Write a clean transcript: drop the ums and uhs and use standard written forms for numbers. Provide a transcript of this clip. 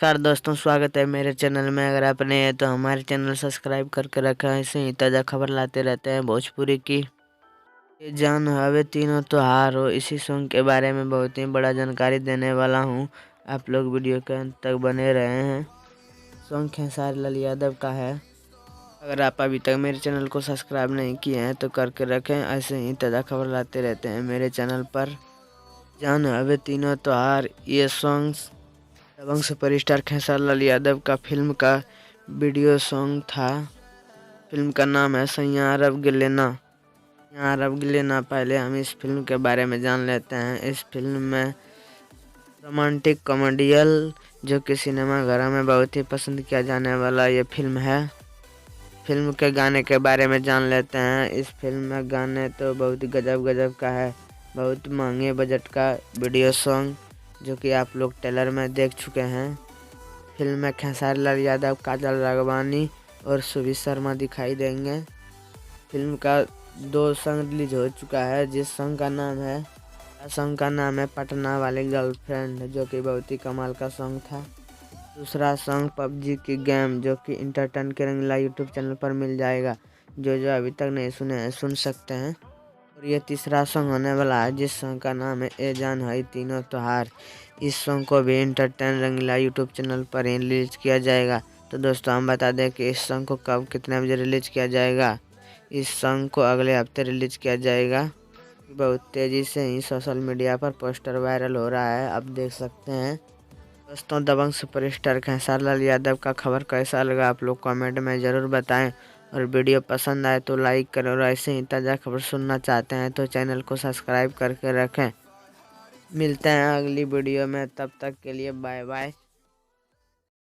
नमस्कार दोस्तों, स्वागत है मेरे चैनल में। अगर आपने तो हमारे चैनल सब्सक्राइब करके रखा है। ऐसे ही ताज़ा खबर लाते रहते हैं भोजपुरी की। ये जान हवे तीनों त्योहार हो, इसी सॉन्ग के बारे में बहुत ही बड़ा जानकारी देने वाला हूँ। आप लोग वीडियो के अंत तक बने रहे हैं। सॉन्ग खेसारी लाल यादव का है। अगर आप अभी तक मेरे चैनल को सब्सक्राइब नहीं किए हैं तो करके रखें। ऐसे ही ताज़ा खबर लाते रहते हैं मेरे चैनल पर। जान हवे तीनों त्योहार ये सॉन्ग्स दबंग सुपरस्टार खेसारी लाल यादव का फिल्म का वीडियो सॉन्ग था। फिल्म का नाम है सैयां अरब गिलेना। सैयां अरब गिलेना। पहले हम इस फिल्म के बारे में जान लेते हैं। इस फिल्म में रोमांटिक कॉमेडियल जो कि सिनेमा घरों में बहुत ही पसंद किया जाने वाला ये फिल्म है। फिल्म के गाने के बारे में जान लेते हैं। इस फिल्म में गाने तो बहुत ही गजब गजब का है। बहुत महंगे बजट का वीडियो सॉन्ग जो कि आप लोग ट्रेलर में देख चुके हैं। फिल्म में खेसारी लाल यादव, काजल राघवानी और सुबीर शर्मा दिखाई देंगे। फिल्म का 2 सॉन्ग रिलीज हो चुका है। जिस सॉन्ग का नाम है पटना वाली गर्लफ्रेंड, जो कि बहुत ही कमाल का सॉन्ग था। दूसरा सॉन्ग पबजी की गेम, जो कि इंटरटेन के रंगीला यूट्यूब चैनल पर मिल जाएगा। जो अभी तक नहीं सुने हैं सुन सकते हैं। और ये तीसरा सॉन्ग होने वाला है जिस सॉन्ग का नाम है ए जान है तीनों त्योहार। इस सॉन्ग को भी इंटरटेन रंगीला यूट्यूब चैनल पर ही रिलीज किया जाएगा। तो दोस्तों हम बता दें कि इस सॉन्ग को कब कितने बजे रिलीज किया जाएगा। इस सॉन्ग को अगले हफ्ते रिलीज किया जाएगा। बहुत तेज़ी से ही सोशल मीडिया पर पोस्टर वायरल हो रहा है, आप देख सकते हैं। दोस्तों दबंग सुपरस्टार खेसारी लाल यादव का खबर कैसा लगा आप लोग कमेंट में ज़रूर बताएं। और वीडियो पसंद आए तो लाइक करें। और ऐसे ही ताज़ा खबर सुनना चाहते हैं तो चैनल को सब्सक्राइब करके रखें। मिलते हैं अगली वीडियो में, तब तक के लिए बाय बाय।